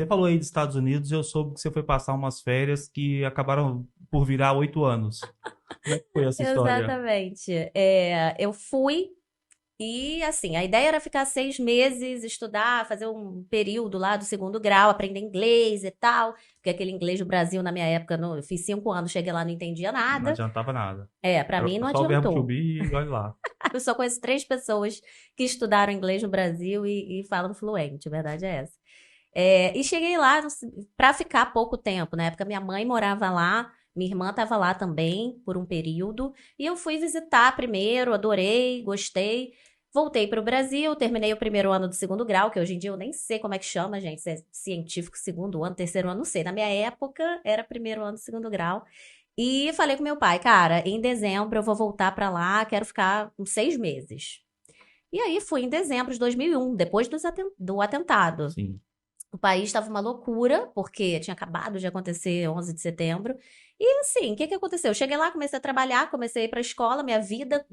Você falou aí dos Estados Unidos, eu soube que você foi passar umas férias que acabaram por virar 8 anos. Como é que foi essa história? Exatamente. Eu fui e, assim, a ideia era ficar 6 meses, estudar, fazer um período lá do segundo grau, aprender inglês e tal, porque aquele inglês do Brasil, na minha época, eu fiz 5 anos, cheguei lá, não entendia Não nada. adiantava nada. Pra Era mim não só o verbo to adiantou. be e olha lá. Eu só conheço 3 pessoas que estudaram inglês no Brasil e falam fluente, a verdade é essa. E cheguei lá para ficar pouco tempo. Na época, minha mãe morava lá, minha irmã estava lá também por um período. E eu fui visitar primeiro, adorei, gostei. Voltei para o Brasil, terminei o primeiro ano do segundo grau, que hoje em dia eu nem sei como é que chama, gente, se é científico segundo ano, terceiro ano, não sei. Na minha época era primeiro ano do segundo grau. E falei com meu pai, cara, em dezembro eu vou voltar para lá, quero ficar uns 6 meses. E aí fui em dezembro de 2001, depois do atentado. Sim. O país estava uma loucura, porque tinha acabado de acontecer 11 de setembro. E assim, o que que aconteceu? Eu cheguei lá, comecei a trabalhar, comecei a ir para a escola, minha vida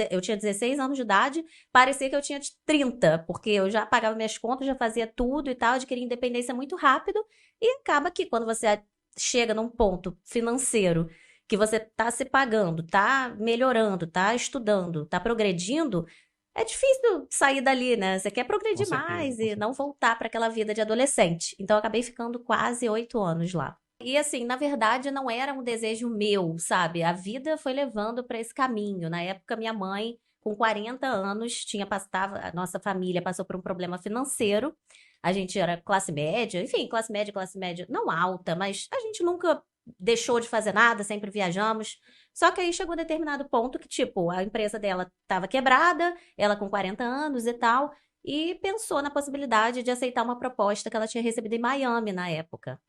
eu tinha 16 anos de idade, parecia que eu tinha 30, porque eu já pagava minhas contas, já fazia tudo e tal, adquiri independência muito rápido, e acaba que quando você chega num ponto financeiro que você está se pagando, está melhorando, está estudando, está progredindo, é difícil sair dali, né? Você quer Com progredir certeza, mais com e não certeza. voltar para aquela vida de adolescente. Então, eu acabei ficando quase 8 anos lá. E assim, na verdade, não era um desejo meu, sabe? A vida foi levando para esse caminho. Na época, minha mãe, com 40 anos, a nossa família passou por um problema financeiro. A gente era classe média, enfim, classe média não alta, mas a gente nunca deixou de fazer nada, sempre viajamos. Só que aí chegou um determinado ponto que, tipo, a empresa dela estava quebrada, ela com 40 anos e tal, e pensou na possibilidade de aceitar uma proposta que ela tinha recebido em Miami na época.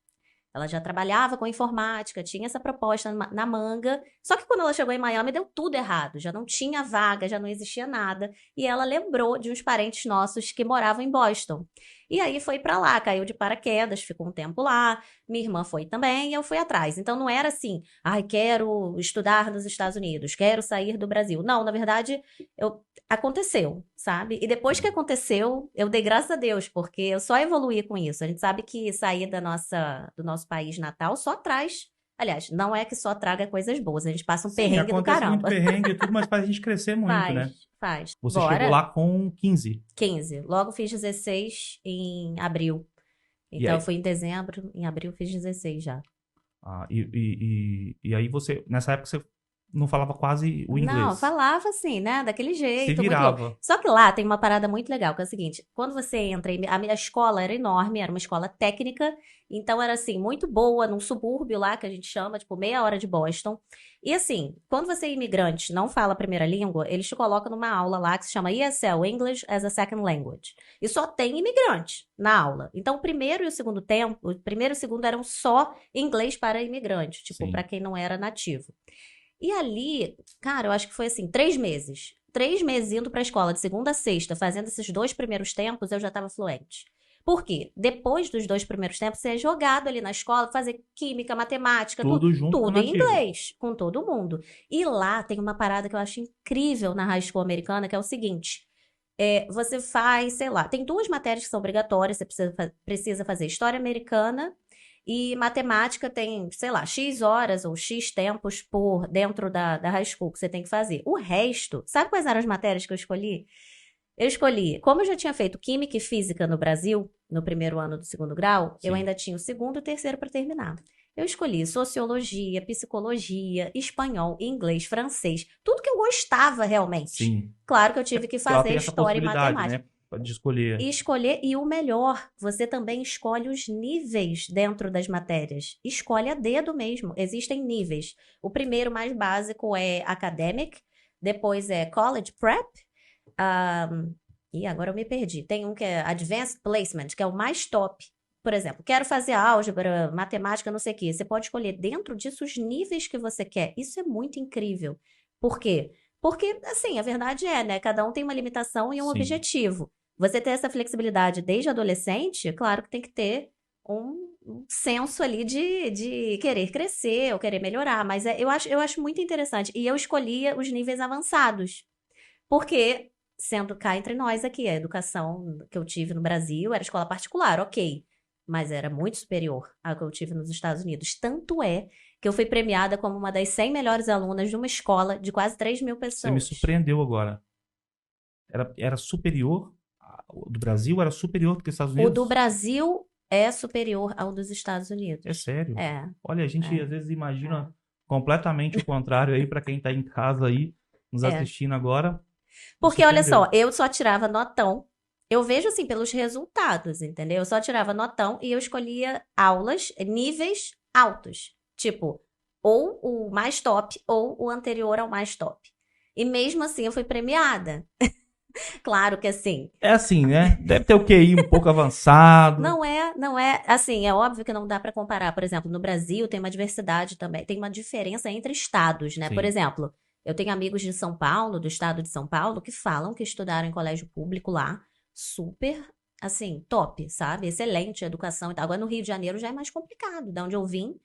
Ela já trabalhava com informática, tinha essa proposta na manga. Só que quando ela chegou em Miami, deu tudo errado. Já não tinha vaga, já não existia nada. E ela lembrou de uns parentes nossos que moravam em Boston. E aí foi pra lá, caiu de paraquedas, ficou um tempo lá. Minha irmã foi também e eu fui atrás. Então não era assim, ai, quero estudar nos Estados Unidos, quero sair do Brasil. Não, na verdade, aconteceu, sabe? E depois que Sim. aconteceu, eu dei graças a Deus, porque eu só evoluí com isso. A gente sabe que sair do nosso país natal só traz. Aliás, não é que só traga coisas boas, a gente passa um Sim, perrengue do acontece muito caramba. perrengue e tudo, mas faz a gente crescer muito, né? Faz, faz. Você chegou Bora. lá com 15. 15. Logo fiz 16 em abril. E Então eu aí, fui em dezembro, em abril fiz 16 já. e aí você, nessa época você não falava quase o Não, inglês. falava assim, né? Daquele Se jeito, muito louco. virava. Só que lá tem uma parada muito legal, que é o seguinte: quando você entra, a minha escola era enorme, era uma escola técnica, então era assim, muito boa, num subúrbio lá que a gente chama, tipo, meia hora de Boston. E assim, quando você é imigrante, não fala a primeira língua, eles te colocam numa aula lá que se chama ESL, English as a Second Language. E só tem imigrante na aula. Então, o primeiro e o segundo tempo, o primeiro e o segundo eram só inglês para imigrante, tipo, para Sim. quem não era nativo. E ali, cara, eu acho que foi assim, 3 meses. 3 meses indo pra escola, de segunda a sexta, fazendo esses 2 primeiros tempos, eu já estava fluente. Por quê? Depois dos 2 primeiros tempos, você é jogado ali na escola, fazer química, matemática, tudo, Tudo junto com o tudo em nativo. inglês, com todo mundo. E lá tem uma parada que eu acho incrível na high school americana, que é o seguinte: você faz, sei lá, tem 2 matérias que são obrigatórias, você precisa fazer história americana e matemática tem, sei lá, X horas ou X tempos por dentro da high school que você tem que fazer. O resto, sabe quais eram as matérias que eu escolhi? Eu escolhi, como eu já tinha feito química e física no Brasil, no primeiro ano do segundo grau, eu Sim. ainda tinha o segundo e o terceiro para terminar. Eu escolhi sociologia, psicologia, espanhol, inglês, francês, tudo que eu gostava realmente. Sim. Claro que eu É tive que porque ela fazer tem essa história e possibilidade, matemática. né? De escolher. E escolher, e o melhor, você também escolhe os níveis dentro das matérias. Escolhe a dedo mesmo. Existem níveis. O primeiro, mais básico, é academic, depois é college prep, e agora eu me perdi. Tem um que é advanced placement, que é o mais top. Por exemplo, quero fazer álgebra, matemática, não sei o quê. Você pode escolher dentro disso os níveis que você quer. Isso é muito incrível. Por quê? Porque, assim, a verdade é, né? Cada um tem uma limitação e um Sim. objetivo. Você ter essa flexibilidade desde adolescente, claro que tem que ter um senso ali de querer crescer ou querer melhorar. Mas eu acho muito interessante. E eu escolhia os níveis avançados. Porque, sendo cá entre nós aqui, a educação que eu tive no Brasil era escola particular, ok. mas era muito superior ao que eu tive nos Estados Unidos. Tanto é que eu fui premiada como uma das 100 melhores alunas de uma escola de quase 3.000 pessoas. Você me surpreendeu agora. Era superior? O do Brasil era superior do que os Estados Unidos? O do Brasil é superior ao dos Estados Unidos. É sério? É. Olha, a gente às vezes imagina completamente o contrário aí para quem tá em casa aí, nos assistindo agora. Porque, olha só, eu só tirava notão. Eu vejo, assim, pelos resultados, entendeu? Eu só tirava notão e eu escolhia aulas, níveis altos. Tipo, ou o mais top, ou o anterior ao mais top. E mesmo assim, eu fui premiada. Claro que assim... É assim, né? Deve ter o QI um pouco avançado. Não é... Assim, é óbvio que não dá pra comparar. Por exemplo, no Brasil tem uma diversidade também. Tem uma diferença entre estados, né? Sim. Por exemplo, eu tenho amigos de São Paulo, do estado de São Paulo, que falam que estudaram em colégio público lá. Super, assim, top, sabe? Excelente a educação e tal. Agora, no Rio de Janeiro já é mais complicado. Da onde eu vim,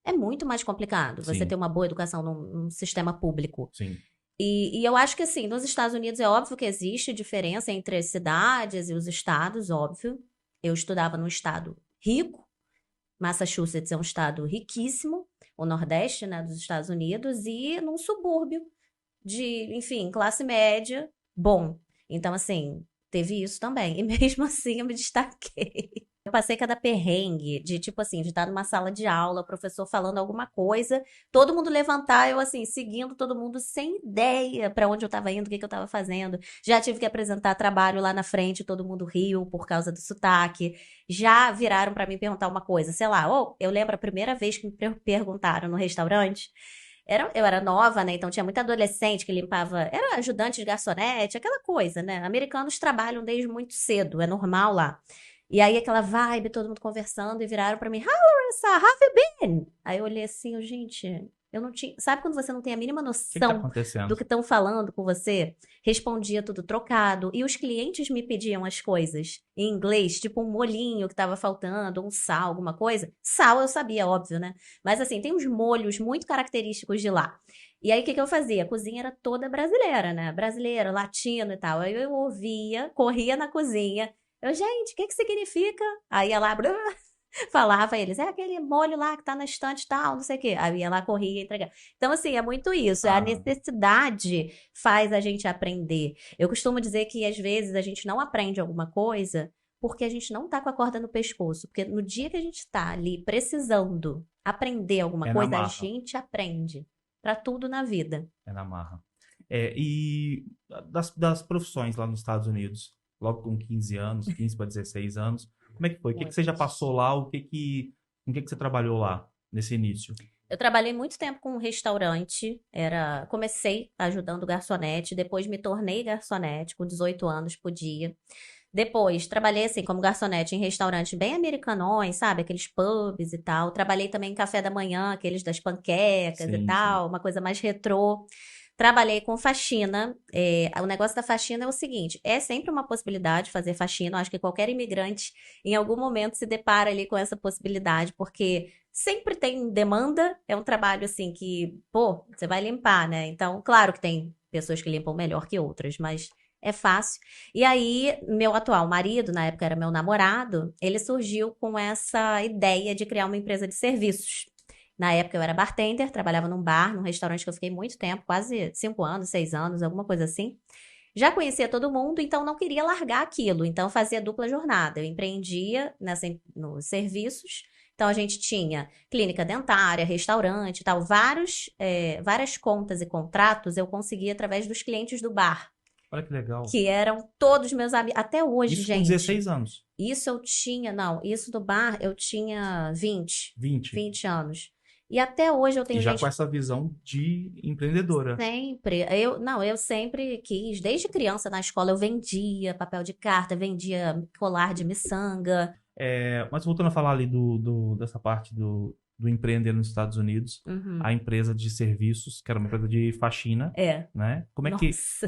é muito mais complicado você Sim. ter uma boa educação num sistema público. Sim. E eu acho que, assim, nos Estados Unidos é óbvio que existe diferença entre as cidades e os estados, óbvio. Eu estudava num estado rico. Massachusetts é um estado riquíssimo, o Nordeste, né, dos Estados Unidos, e num subúrbio de, enfim, classe média, bom. Então, assim, teve isso também. E mesmo assim eu me destaquei. Eu passei cada perrengue de, tipo assim, de estar numa sala de aula, o professor falando alguma coisa, todo mundo levantar, eu assim, seguindo todo mundo sem ideia para onde eu tava indo, o que eu tava fazendo. Já tive que apresentar trabalho lá na frente, todo mundo riu por causa do sotaque. Já viraram para mim perguntar uma coisa, sei lá, eu lembro a primeira vez que me perguntaram no restaurante, eu era nova, né? Então tinha muita adolescente que limpava. Era ajudante de garçonete, aquela coisa, né? Americanos trabalham desde muito cedo, é normal lá. E aí aquela vibe, todo mundo conversando, e viraram pra mim, Hi, Larissa, how have you been? Aí eu olhei assim, gente, eu não tinha... Sabe quando você não tem a mínima O que noção tá acontecendo? do que estão falando com você? Respondia tudo trocado. E os clientes me pediam as coisas em inglês, tipo um molhinho que tava faltando, um sal, alguma coisa. Sal eu sabia, óbvio, né? Mas assim, tem uns molhos muito característicos de lá. E aí, o que eu fazia? A cozinha era toda brasileira, né? Brasileira, latino e tal. Aí eu ouvia, corria na cozinha. Eu, gente, o que significa? Aí ia lá, falava eles, é aquele molho lá que tá na estante e tal, não sei o quê. Aí ia lá, corria e entregava. Então, assim, é muito isso. A necessidade faz a gente aprender. Eu costumo dizer que, às vezes, a gente não aprende alguma coisa porque a gente não tá com a corda no pescoço. Porque no dia que a gente tá ali precisando aprender alguma coisa, a gente aprende. Pra tudo na vida. É na marra. E das profissões lá nos Estados Unidos? Logo com 15 anos, 15 para 16 anos. Como é que foi? O que você já passou lá? Com o que você trabalhou lá, nesse início? Eu trabalhei muito tempo com um restaurante. Comecei ajudando garçonete, depois me tornei garçonete, com 18 anos podia. Depois, trabalhei assim como garçonete em restaurantes bem americanões, sabe? Aqueles pubs e tal. Trabalhei também em café da manhã, aqueles das panquecas e tal, uma coisa mais retrô. Trabalhei com faxina. O negócio da faxina é o seguinte, é sempre uma possibilidade fazer faxina. Eu acho que qualquer imigrante, em algum momento, se depara ali com essa possibilidade, porque sempre tem demanda. É um trabalho, assim, que, pô, você vai limpar, né? Então, claro que tem pessoas que limpam melhor que outras, mas é fácil. E aí, meu atual marido, na época era meu namorado, ele surgiu com essa ideia de criar uma empresa de serviços. Na época eu era bartender, trabalhava num bar, num restaurante que eu fiquei muito tempo, quase 5 anos, 6 anos, alguma coisa assim. Já conhecia todo mundo, então não queria largar aquilo. Então fazia dupla jornada. Eu empreendia nos serviços. Então a gente tinha clínica dentária, restaurante e tal. Várias contas e contratos eu conseguia através dos clientes do bar. Olha que legal. Que eram todos meus amigos. Até hoje, isso gente. Com 16 anos? Isso do bar eu tinha 20 anos. E até hoje eu tenho gente... com essa visão de empreendedora. Sempre. Eu sempre quis. Desde criança na escola eu vendia papel de carta, vendia colar de miçanga. Mas voltando a falar ali dessa parte do empreender nos Estados Unidos, a empresa de serviços, que era uma empresa de faxina, né?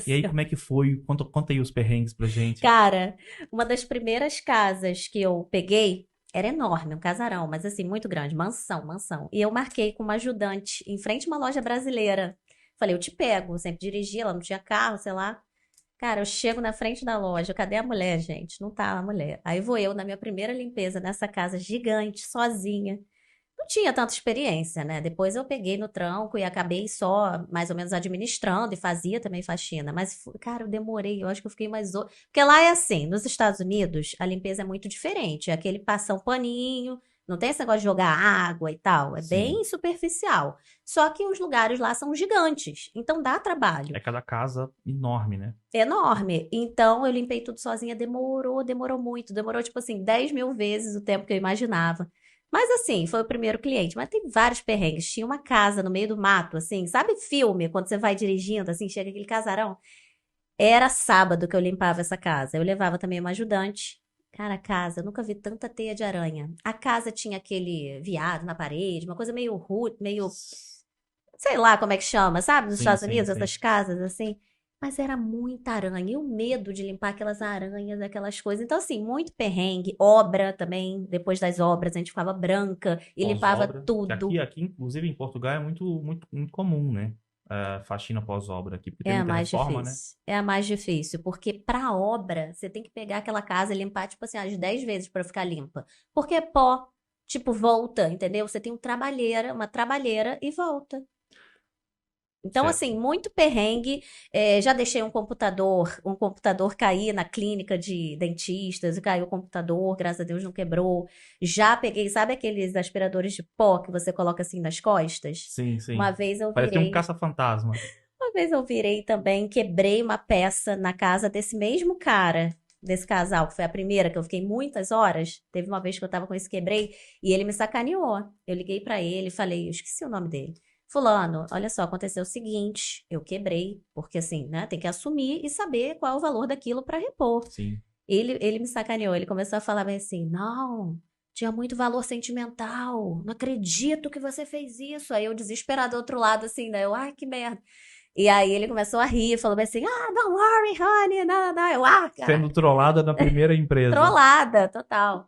E aí, como é que foi? Conta aí os perrengues pra gente. Cara, uma das primeiras casas que eu peguei era enorme, um casarão, mas assim, muito grande, mansão. E eu marquei com uma ajudante em frente a uma loja brasileira. Falei, eu te pego, eu sempre dirigia, ela não tinha carro, sei lá. Cara, eu chego na frente da loja, cadê a mulher, gente? Não tá a mulher. Aí vou eu na minha primeira limpeza nessa casa gigante, sozinha. Não tinha tanta experiência, né? Depois eu peguei no tranco e acabei só mais ou menos administrando e fazia também faxina. Mas, cara, eu demorei, eu acho que eu fiquei mais... Porque lá é assim, nos Estados Unidos, a limpeza é muito diferente. É aquele passar um paninho, não tem esse negócio de jogar água e tal. É Sim. bem superficial. Só que os lugares lá são gigantes, então dá trabalho. É cada casa enorme, né? Enorme. Então eu limpei tudo sozinha, demorou muito. Demorou, tipo assim, 10 mil vezes o tempo que eu imaginava. Mas assim, foi o primeiro cliente. Mas tem vários perrengues. Tinha uma casa no meio do mato, assim, sabe filme? Quando você vai dirigindo, assim, chega aquele casarão. Era sábado que eu limpava essa casa. Eu levava também uma ajudante. Cara, a casa, eu nunca vi tanta teia de aranha. A casa tinha aquele viado na parede, uma coisa meio rude, meio... Sei lá como é que chama, sabe? Nos Estados Unidos, essas casas, assim. Mas era muita aranha. E o medo de limpar aquelas aranhas, aquelas coisas. Então, assim, muito perrengue. Obra também. Depois das obras, a gente ficava branca e limpava tudo. Aqui, inclusive, em Portugal, é muito comum, né? Faxina pós-obra aqui, porque tem muita reforma, né? É a mais difícil, porque pra obra, você tem que pegar aquela casa e limpar, tipo assim, as 10 vezes pra ficar limpa. Porque pó, tipo, volta, entendeu? Você tem uma trabalheira e volta. Então, certo. Assim, muito perrengue. Já deixei um computador cair na clínica de dentistas, e caiu o computador, graças a Deus não quebrou. Já peguei, sabe aqueles aspiradores de pó que você coloca assim nas costas? Sim, sim. Uma vez eu virei... Parece um caça-fantasma. Uma vez eu virei também, quebrei uma peça na casa desse mesmo cara, desse casal, que foi a primeira, que eu fiquei muitas horas. Teve uma vez que eu tava com esse quebrei, e ele me sacaneou. Eu liguei pra ele e falei, eu esqueci o nome dele. Fulano, olha só, aconteceu o seguinte, eu quebrei, porque assim, né, tem que assumir e saber qual é o valor daquilo para repor. Sim. Ele me sacaneou, ele começou a falar bem assim, não, tinha muito valor sentimental, não acredito que você fez isso. Aí eu desesperado do outro lado, assim, né, ai, que merda. E aí ele começou a rir, falou bem assim, don't worry, honey, não. Eu, cara. Sendo trollada na primeira empresa. Trollada, total.